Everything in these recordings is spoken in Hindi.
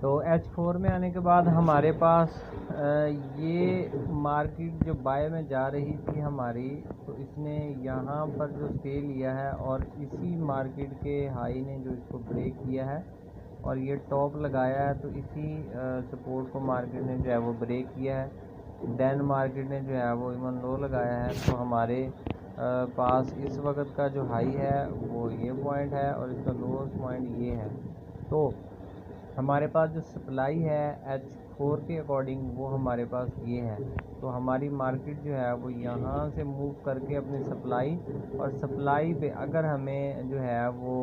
तो H4 में आने के बाद हमारे पास ये मार्केट जो बाय में जा रही थी हमारी, तो इसने यहाँ पर जो स्टे लिया है और इसी मार्केट के हाई ने जो इसको ब्रेक किया है और ये टॉप लगाया है, तो इसी सपोर्ट को मार्केट ने जो है वो ब्रेक किया है। देन मार्केट ने जो है वो इवन लो लगाया है। तो हमारे पास इस वक्त का जो हाई है वो ये पॉइंट है और इसका लोएस्ट पॉइंट ये है। तो हमारे पास जो सप्लाई है H4 के अकॉर्डिंग वो हमारे पास ये है। तो हमारी मार्केट जो है वो यहाँ से मूव करके अपनी सप्लाई पे अगर हमें जो है वो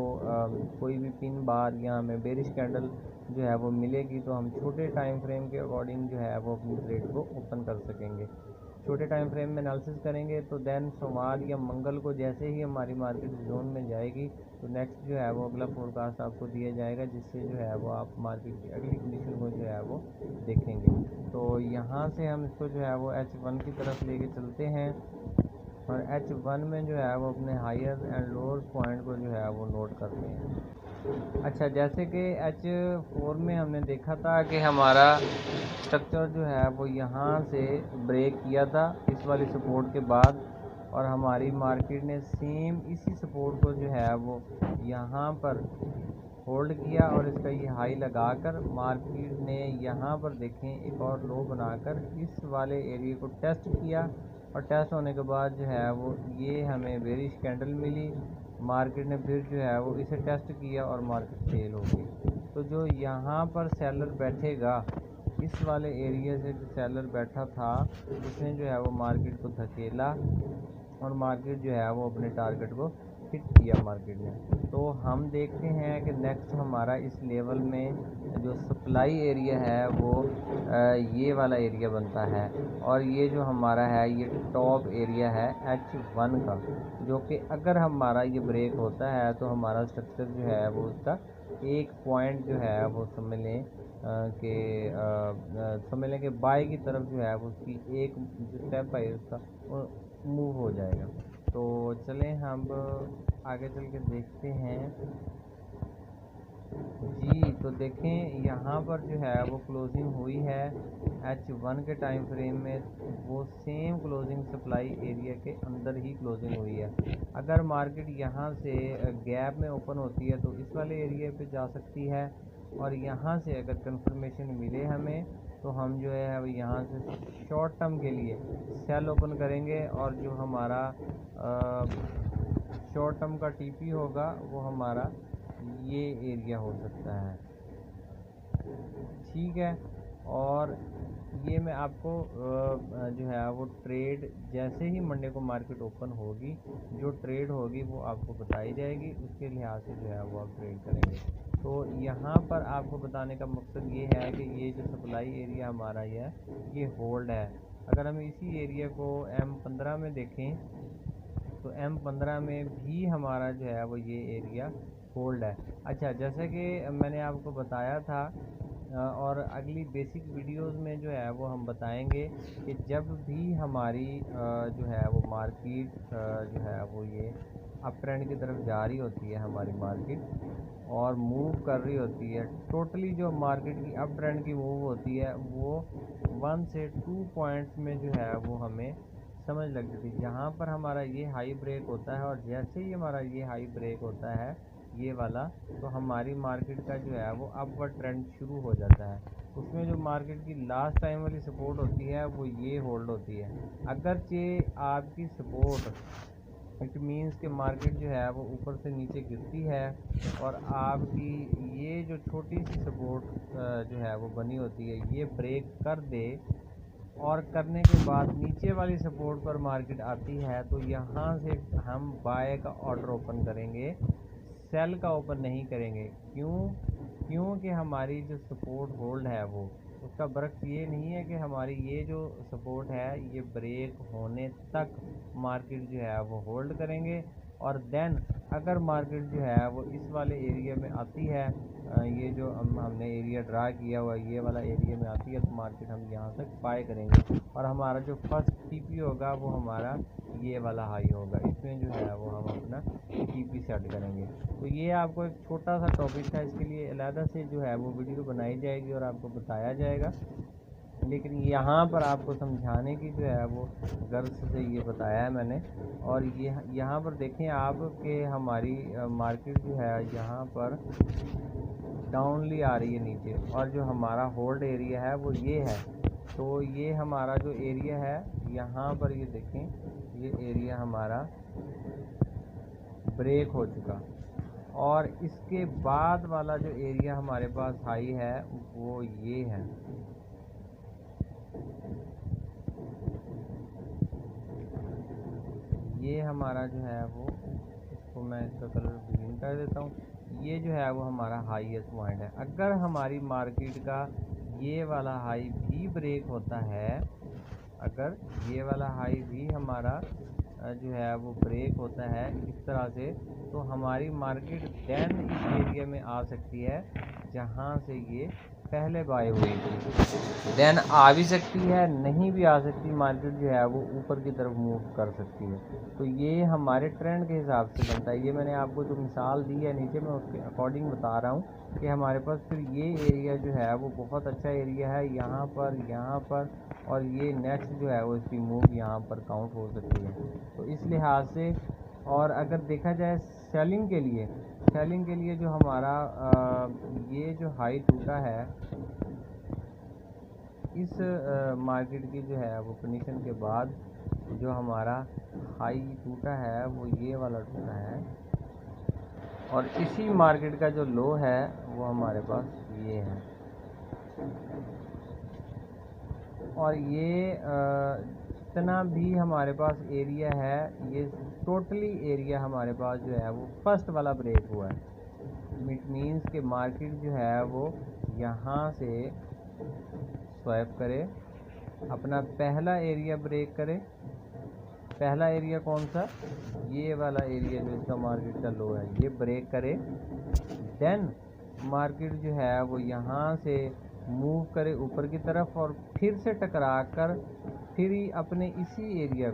कोई भी पिन बार या हमें बेरिश कैंडल जो है वो मिलेगी, तो हम छोटे टाइम फ्रेम के अकॉर्डिंग जो है वो अपनी ट्रेड को ओपन कर सकेंगे। छोटे टाइम फ्रेम में एनालिसिस करेंगे तो देन सोमवार या मंगल को जैसे ही हमारी मार्केट जोन में जाएगी, तो नेक्स्ट जो है वो अगला फोरकास्ट आपको दिया जाएगा, जिससे जो है वो आप मार्केट की अगली कंडीशन को जो है वो देखेंगे। तो यहाँ से हम इसको जो है वो H1 की तरफ लेके चलते हैं और H1 में जो है वो अपने हायर एंड लोअर पॉइंट को जो है वो नोट करते हैं। अच्छा, जैसे कि H4 में हमने देखा था कि हमारा स्ट्रक्चर जो है वो यहाँ से ब्रेक किया था इस वाली सपोर्ट के बाद, और हमारी मार्केट ने सेम इसी सपोर्ट को जो है वो यहाँ पर होल्ड किया और इसका ये हाई लगाकर मार्केट ने यहाँ पर देखें एक और लो बनाकर इस वाले एरिया को टेस्ट किया, और टेस्ट होने के बाद जो है वो ये हमें बेरिश कैंडल मिली। मार्केट ने फिर जो है वो इसे टेस्ट किया और मार्केट फेल हो गई। तो जो यहाँ पर सेलर बैठेगा, इस वाले एरिया से जो सेलर बैठा था उसने जो है वो मार्केट को धकेला और मार्केट जो है वो अपने टारगेट को हिट किया मार्केट ने। तो हम देखते हैं कि नेक्स्ट हमारा इस लेवल में जो सप्लाई एरिया है वो ये वाला एरिया बनता है, और ये जो हमारा है ये टॉप एरिया है H1 का, जो कि अगर हमारा ये ब्रेक होता है तो हमारा स्ट्रक्चर जो है वो उसका एक पॉइंट जो है वो समझ लें कि बाय की तरफ जो है वो उसकी एक स्टेप है उसका वो मूव हो जाएगा। तो चलें हम आगे चल के देखते हैं जी। तो देखें यहाँ पर जो है वो क्लोजिंग हुई है H1 के टाइम फ्रेम में, वो सेम क्लोजिंग सप्लाई एरिया के अंदर ही क्लोजिंग हुई है। अगर मार्केट यहाँ से गैप में ओपन होती है तो इस वाले एरिया पे जा सकती है, और यहाँ से अगर कंफर्मेशन मिले हमें तो हम जो है वो यहाँ से शॉर्ट टर्म के लिए सेल ओपन करेंगे, और जो हमारा शॉर्ट टर्म का TP होगा वो हमारा ये एरिया हो सकता है, ठीक है। और ये मैं आपको जो है वो ट्रेड जैसे ही मंडे को मार्केट ओपन होगी जो ट्रेड होगी वो आपको बताई जाएगी, उसके लिहाज से जो है वो आप ट्रेड करेंगे। तो यहाँ पर आपको बताने का मकसद ये है कि ये जो सप्लाई एरिया हमारा ये होल्ड है। अगर हम इसी एरिया को M15 में देखें तो M15 में भी हमारा जो है वो ये एरिया होल्ड है। अच्छा, जैसे कि मैंने आपको बताया था और अगली बेसिक वीडियोस में जो है वो हम बताएंगे कि जब भी हमारी जो है वो मार्केट जो है वो ये अप ट्रेंड की तरफ जा रही होती है हमारी मार्केट और मूव कर रही होती है, टोटली जो मार्केट की अप ट्रेंड की मूव होती है वो 1 से 2 पॉइंट्स में जो है वो हमें समझ लगती थी। यहाँ पर हमारा ये हाई ब्रेक होता है और जैसे ही हमारा ये हाई ब्रेक होता है ये वाला, तो हमारी मार्केट का जो है वो अपवर्ड ट्रेंड शुरू हो जाता है। उसमें जो मार्केट की लास्ट टाइम वाली सपोर्ट होती है वो ये होल्ड होती है। अगरचे आपकी सपोर्ट इट मीन्स कि मार्केट जो है वो ऊपर से नीचे गिरती है और आपकी ये जो छोटी सी सपोर्ट जो है वो बनी होती है ये ब्रेक कर दे, और करने के बाद नीचे वाली सपोर्ट पर मार्केट आती है, तो यहाँ से हम बाय का ऑर्डर ओपन करेंगे, सेल का ओपन नहीं करेंगे। क्योंकि हमारी जो सपोर्ट होल्ड है वो उसका बरक्स ये नहीं है कि हमारी ये जो सपोर्ट है ये ब्रेक होने तक मार्केट जो है वो होल्ड करेंगे और देन अगर मार्केट जो है वो इस वाले एरिया में आती है, ये जो हमने एरिया ड्रा किया हुआ ये वाला एरिया में आती है, तो मार्केट हम यहाँ तक बाय करेंगे और हमारा जो फर्स्ट टीपी होगा वो हमारा ये वाला हाई होगा। इसमें जो है वो हम अपना टीपी सेट करेंगे। तो ये आपको एक छोटा सा टॉपिक था, इसके लिए अलग से जो है वो वीडियो बनाई जाएगी और आपको बताया जाएगा, लेकिन यहाँ पर आपको समझाने की जो है वो गर्ज से ये बताया है मैंने। और ये यहाँ पर देखें आप कि हमारी मार्केट जो है यहाँ पर डाउनली आ रही है नीचे, और जो हमारा होल्ड एरिया है वो ये है। तो ये हमारा जो एरिया है यहाँ पर ये देखें, ये एरिया हमारा ब्रेक हो चुका, और इसके बाद वाला जो एरिया हमारे पास हाई है वो ये है। ये हमारा जो है वो, इसको मैं इसका कलर ग्रीन कर देता हूँ, ये जो है वो हमारा हाईएस्ट पॉइंट है। अगर हमारी मार्केट का ये वाला हाई भी ब्रेक होता है, अगर ये वाला हाई भी हमारा जो है वो ब्रेक होता है इस तरह से, तो हमारी मार्केट देन इस एरिया में आ सकती है जहाँ से ये पहले बाय हुई थी। देन आ भी सकती है, नहीं भी आ सकती, मार्केट जो है वो ऊपर की तरफ मूव कर सकती है। तो ये हमारे ट्रेंड के हिसाब से बनता है। ये मैंने आपको जो मिसाल दी है नीचे, मैं उसके अकॉर्डिंग बता रहा हूँ कि हमारे पास फिर ये एरिया जो है वो बहुत अच्छा एरिया है यहाँ पर, और ये नेक्स्ट जो है वो इसकी मूव यहाँ पर काउंट हो सकती है। तो इस लिहाज से, और अगर देखा जाए सेलिंग के लिए जो हमारा ये जो हाई टूटा है, इस मार्केट की जो है वो कंडीशन के बाद जो हमारा हाई टूटा है वो ये वाला टूटा है, और इसी मार्केट का जो लो है वो हमारे पास ये है। और ये जितना भी हमारे पास एरिया है, ये टोटली एरिया हमारे पास जो है वो फर्स्ट वाला ब्रेक हुआ है। इट मीन्स कि मार्केट जो है वो यहाँ से स्वैप करे, अपना पहला एरिया ब्रेक करे। पहला एरिया कौन सा? ये वाला एरिया जो इसका मार्केट का लो है, ये ब्रेक करे। देन मार्केट जो है वो यहाँ से मूव करे ऊपर की तरफ, और फिर से टकरा कर फिर ही अपने इसी एरिया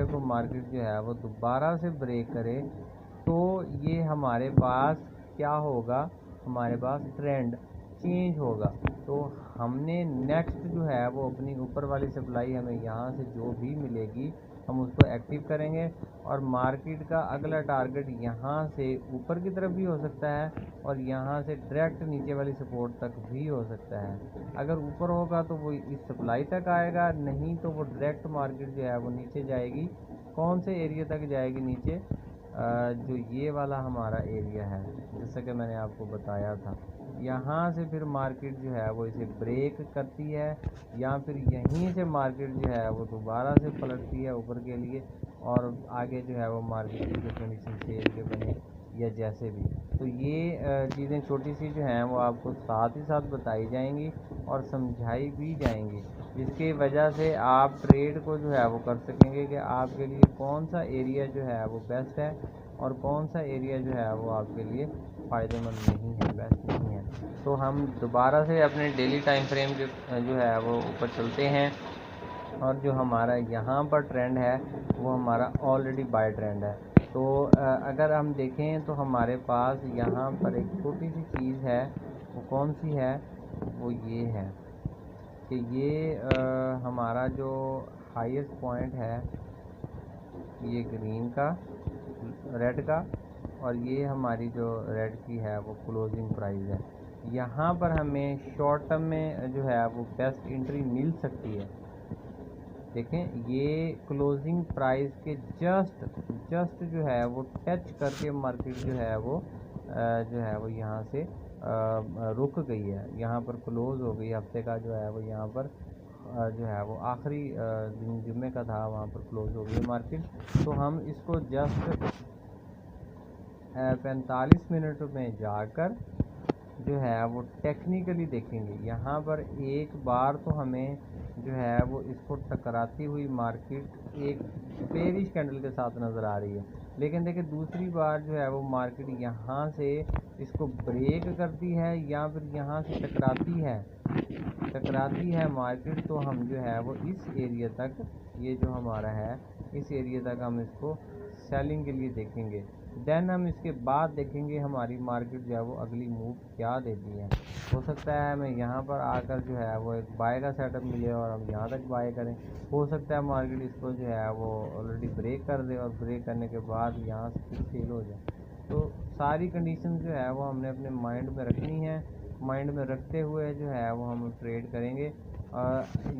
को मार्केट जो है वो दोबारा से ब्रेक करे। तो ये हमारे पास क्या होगा, हमारे पास ट्रेंड चेंज होगा। तो हमने नेक्स्ट जो है वो अपनी ऊपर वाली सप्लाई हमें यहाँ से जो भी मिलेगी हम उसको एक्टिव करेंगे, और मार्केट का अगला टारगेट यहाँ से ऊपर की तरफ भी हो सकता है, और यहाँ से डायरेक्ट नीचे वाली सपोर्ट तक भी हो सकता है। अगर ऊपर होगा तो वो इस सप्लाई तक आएगा, नहीं तो वो डायरेक्ट मार्केट जो है वो नीचे जाएगी। कौन से एरिया तक जाएगी नीचे? जो ये वाला हमारा एरिया है, जैसा कि मैंने आपको बताया था, यहाँ से फिर मार्केट जो है वो इसे ब्रेक करती है, या फिर यहीं से मार्केट जो है वो दोबारा से पलटती है ऊपर के लिए, और आगे जो है वो मार्केट की कंडीशन सेल के बने या जैसे भी। तो ये चीज़ें छोटी सी जो हैं वो आपको साथ ही साथ बताई जाएंगी और समझाई भी जाएंगी, जिसकी वजह से आप ट्रेड को जो है वो कर सकेंगे कि आपके लिए कौन सा एरिया जो है वो बेस्ट है और कौन सा एरिया जो है वो आपके लिए फ़ायदेमंद नहीं है, बेस्ट नहीं है। तो हम दोबारा से अपने डेली टाइम फ्रेम जो है वो ऊपर चलते हैं, और जो हमारा यहाँ पर ट्रेंड है वो हमारा ऑलरेडी बाय ट्रेंड है। तो अगर हम देखें तो हमारे पास यहाँ पर एक छोटी सी चीज़ है, वो कौन सी है? वो ये है कि ये हमारा जो हाईएस्ट पॉइंट है ये ग्रीन का, रेड का, और ये हमारी जो रेड की है वो क्लोजिंग प्राइस है। यहाँ पर हमें शॉर्ट टर्म में जो है वो बेस्ट एंट्री मिल सकती है। देखें, ये क्लोजिंग प्राइस के जस्ट जो है वो टच करके मार्केट जो है वो यहाँ से रुक गई है, यहाँ पर क्लोज हो गई। हफ्ते का जो है वो यहाँ पर जो है वो आखिरी दिन जुम्मे का था, वहाँ पर क्लोज हो गई मार्केट। तो हम इसको जस्ट 45 मिनट में जाकर जो है वो टेक्निकली देखेंगे। यहाँ पर एक बार तो हमें जो है वो इसको टकराती हुई मार्केट एक बेरिश कैंडल के साथ नज़र आ रही है। लेकिन देखिए दूसरी बार जो है वो मार्केट यहाँ से इसको ब्रेक करती है या फिर यहाँ से टकराती है मार्केट, तो हम जो है वो इस एरिया तक, ये जो हमारा है इस एरिया तक हम इसको सेलिंग के लिए देखेंगे। देन हम इसके बाद देखेंगे हमारी मार्केट जो है वो अगली मूव क्या देती है। हो सकता है हमें यहाँ पर आकर जो है वो एक बाय का सेटअप मिले और हम यहाँ तक बाय करें। हो सकता है मार्केट इसको जो है वो ऑलरेडी ब्रेक कर दे और ब्रेक करने के बाद यहाँ से फिर सेल हो जाए। तो सारी कंडीशन जो है वो हमने अपने माइंड में रखनी है। माइंड में रखते हुए जो है वो हम ट्रेड करेंगे।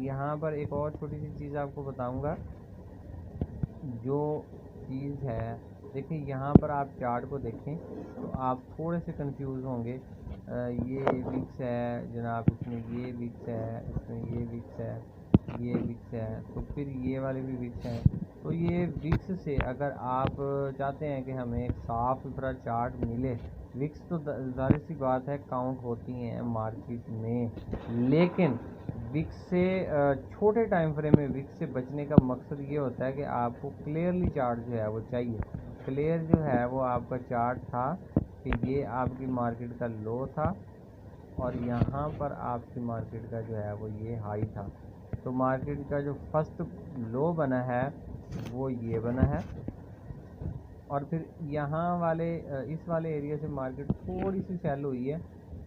यहाँ पर एक और छोटी सी चीज़ आपको बताऊँगा, जो चीज़ है देखिए यहाँ पर आप चार्ट को देखें तो आप थोड़े से कंफ्यूज होंगे। ये विक्स है जनाब, इसमें ये विक्स है, इसमें ये विक्स है, ये विक्स है, तो फिर ये वाले भी विक्स हैं। तो ये विक्स से अगर आप चाहते हैं कि हमें एक साफ़ सुथरा चार्ट मिले, विक्स तो ज़ाहिर सी बात है काउंट होती हैं मार्केट में, लेकिन विक्स से छोटे टाइम फ्रेम में विक्स से बचने का मकसद ये होता है कि आपको क्लियरली चार्ट जो है वो चाहिए। क्लियर जो है वो आपका चार्ट था कि ये आपकी मार्केट का लो था और यहाँ पर आपकी मार्केट का जो है वो ये हाई था। तो मार्केट का जो फर्स्ट लो बना है वो ये बना है और फिर यहाँ वाले इस वाले एरिया से मार्केट थोड़ी सी सेल हुई है,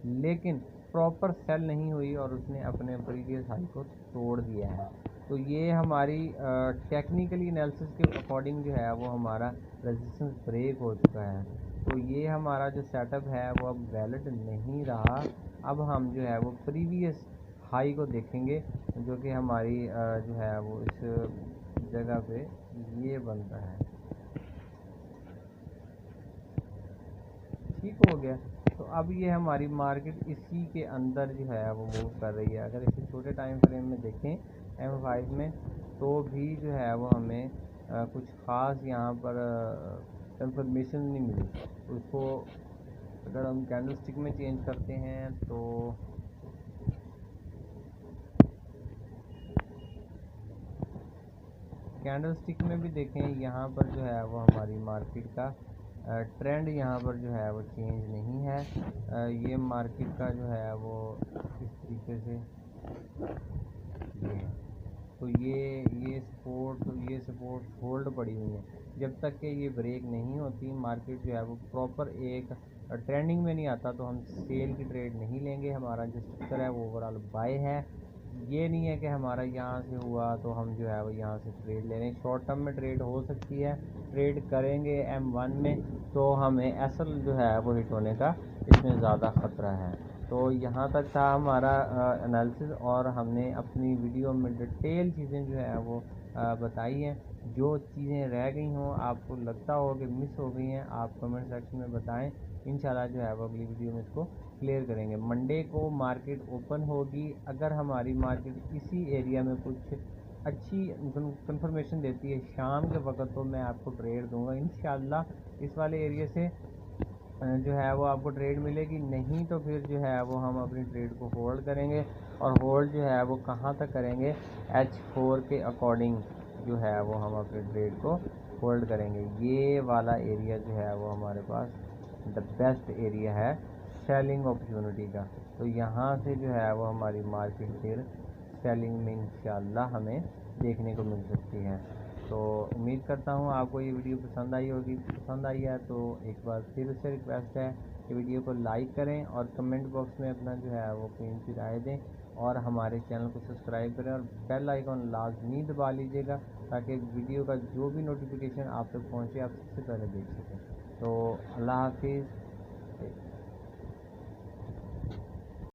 लेकिन प्रॉपर सेल नहीं हुई और उसने अपने प्रीवियस हाई को तोड़ दिया है। तो ये हमारी टेक्निकली एनालिसिस के अकॉर्डिंग जो है वो हमारा रेजिस्टेंस ब्रेक हो चुका है। तो ये हमारा जो सेटअप है वो अब वैलिड नहीं रहा। अब हम जो है वो प्रीवियस हाई को देखेंगे, जो कि हमारी जो है वो इस जगह पे ये बनता है। ठीक हो गया। तो अब ये हमारी मार्केट इसी के अंदर जो है वो मूव कर रही है। अगर इसे छोटे टाइम फ्रेम में देखें M5 में, तो भी जो है वो हमें कुछ ख़ास यहाँ पर इंफॉर्मेशन नहीं मिली। उसको अगर हम कैंडलस्टिक में चेंज करते हैं तो कैंडलस्टिक में भी देखें, यहाँ पर जो है वो हमारी मार्केट का ट्रेंड यहाँ पर जो है वो चेंज नहीं है। ये मार्केट का जो है वो इस तरीके से ये, तो ये सपोर्ट होल्ड पड़ी हुई है। जब तक कि ये ब्रेक नहीं होती मार्केट जो है वो प्रॉपर एक ट्रेंडिंग में नहीं आता, तो हम सेल की ट्रेड नहीं लेंगे। हमारा जो स्ट्रक्चर है वो ओवरऑल बाय है। ये नहीं है कि हमारा यहाँ से हुआ तो हम जो है वो यहाँ से ट्रेड ले रहे हैं। शॉर्ट टर्म में ट्रेड हो सकती है, ट्रेड करेंगे M1 में तो हमें एसएल जो है वो हिट होने का इसमें ज़्यादा ख़तरा है। तो यहाँ तक था हमारा एनालिसिस और हमने अपनी वीडियो में डिटेल चीज़ें जो है वो बताई हैं। जो चीज़ें रह गई हों, आपको लगता हो कि मिस हो गई हैं, आप कमेंट सेक्शन में बताएं। इंशाल्लाह जो है वो अगली वीडियो में इसको क्लियर करेंगे। मंडे को मार्केट ओपन होगी। अगर हमारी मार्केट इसी एरिया में कुछ अच्छी कंफर्मेशन देती है शाम के वक्त, तो मैं आपको ट्रेड दूंगा इंशाल्लाह। इस वाले एरिया से जो है वो आपको ट्रेड मिलेगी, नहीं तो फिर जो है वो हम अपनी ट्रेड को होल्ड करेंगे। और होल्ड जो है वो कहाँ तक करेंगे, H4 के अकॉर्डिंग जो है वो हम अपनी ट्रेड को होल्ड करेंगे। ये वाला एरिया जो है वो हमारे पास द बेस्ट एरिया है सेलिंग अपॉर्चुनिटी का। तो यहाँ से जो है वो हमारी मार्केट फिर सेलिंग में इंशाल्लाह हमें देखने को मिल सकती है। तो उम्मीद करता हूँ आपको ये वीडियो पसंद आई होगी। पसंद आई है तो एक बार फिर से रिक्वेस्ट है कि वीडियो को लाइक करें और कमेंट बॉक्स में अपना जो है वो कीमती राय दें और हमारे चैनल को सब्सक्राइब करें और बेल आइकॉन लाजमी दबा लीजिएगा, ताकि वीडियो का जो भी नोटिफिकेशन आप तक पहुँचे आप सबसे पहले देख सकें। तो अल्लाह हाफिज़।